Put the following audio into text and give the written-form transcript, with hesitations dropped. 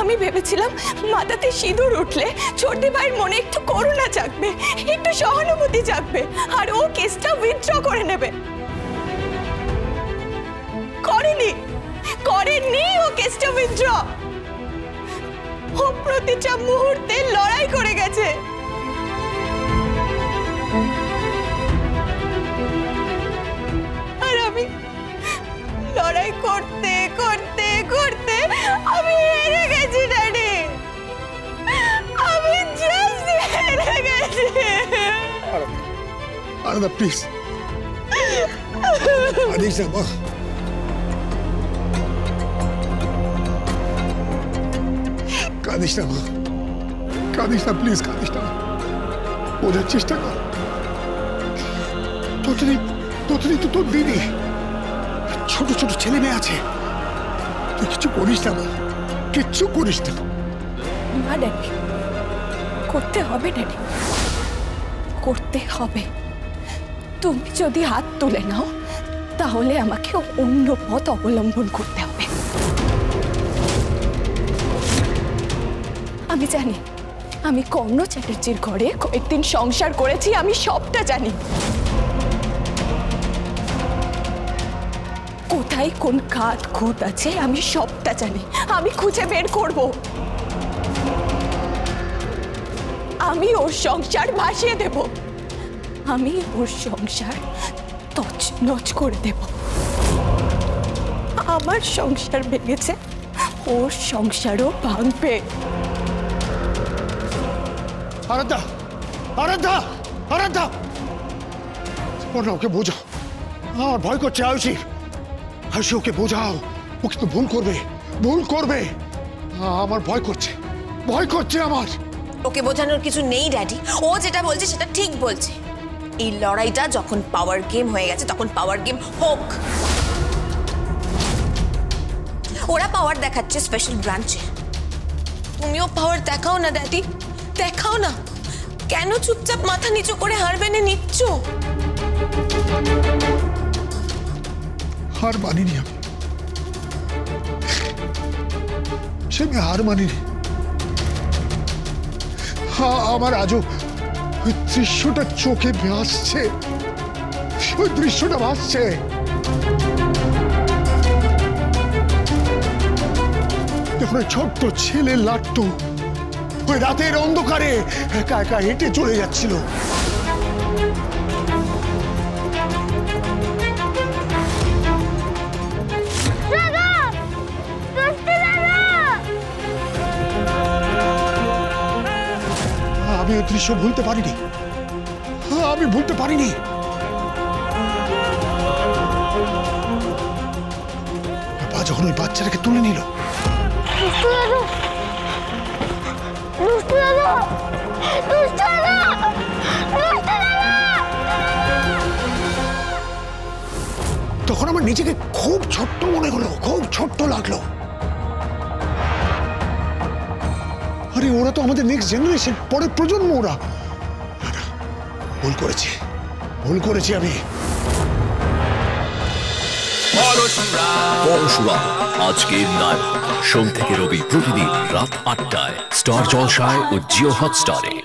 আমি ভেবেছিলাম মাথাতে সিঁদুর উঠলে ছোটে ভাইয়ের মনে একটু করুণা জাগবে, একটু সহানুভূতি জাগবে, আর ও কেসটা উইথড্র করে নেবে। করেনি ও কেসটা উইথড্র। ও প্রতিটা মুহূর্তে লড়াই করে গেছে। আর আমি লড়াই করতে করতে করতে আমি হেরে গেছি ড্যাডি। আমি জাস্ট হেরে গেছি। আরাধা প্লিজ, কাঁদিস না মা। কাঁদিস না মা, কাঁদিস না প্লিজ, কাঁদিস না। বোঝার চেষ্টা কর। তোতনি তো তোর দিদি, ছোট ছোট ছেলে মেয়ে আছে। তুই কিছু করিস না মা, কিচ্ছু করিস না। না ড্যাডি, করতে হবে ড্যাডি, করতে হবে। তুমি যদি হাত তুলে নাও তাহলে আমাকে অন্য পথ অবলম্বন করতে হবে। আমি জানি, আমি কর্ণ চ্যাটার্জির ঘরে কয়েকদিন সংসার করেছি, আমি সবটা জানি। কোথায় কোন কাঠ খুঁত আছে আমি সবটা জানি, আমি খুঁজে বের করব। আমি ওর সংসার ভাসিয়ে দেব, আমি ওর সংসার তছনছ করে দেব। আমার সংসার ভেঙেছে, ওর সংসারও ভাঙবে। আরাধ্যা, আরাধ্যা, আরাধ্যা, ওকে বোঝাও। আমার ভয় করছে আয়ুষী। আয়ুষী, ওকে বোঝাও। ও কিন্তু ভুল করবে, ভুল করবে। আমার ভয় করছে, ভয় করছে আমার। ওকে বোঝানোর কিছু নেই ড্যাডি, ও যেটা বলছে সেটা ঠিক বলছে। এই লড়াইটা যখন পাওয়ার গেম হয়ে গেছে তখন পাওয়ার গেম হোক। ওরা পাওয়ার দেখাচ্ছে স্পেশাল ব্রাঞ্চে, তুমিও পাওয়ার দেখাও না ড্যাডি, দেখাও না। কেন চুপচাপ মাথা নিচু করে হার মেনে নিচ্ছ? হার মানিনি আমি, সে আমি হার মানিনি। আমার আজও ওই দৃশ্যটা চোখে ভাসছে, ওই দৃশ্যটা ভাসছে। যখন ছোট্ট ছেলে লাট্টু ওই রাতের অন্ধকারে একা একা হেঁটে চলে যাচ্ছিল, আমি ওই দৃশ্য ভুলতে পারিনি, আমি ভুলতে পারিনি। বাবা যখন ওই বাচ্চাটাকে তুলে নিল, তখন আমার নিজেকে খুব ছোট্ট মনে হলো, খুব ছোট্ট লাগলো। আরে ওরা তো আমাদের নেক্সট জেনারেশন, পরের প্রজন্ম ওরা। না, ভুল করেছি, ভুল করেছি আমি। পরশুরাম আজকের নায়ক, সোম থেকে রবি প্রতিদিন রাত ৮টায় স্টার জলসায় ও জিও হটস্টারে।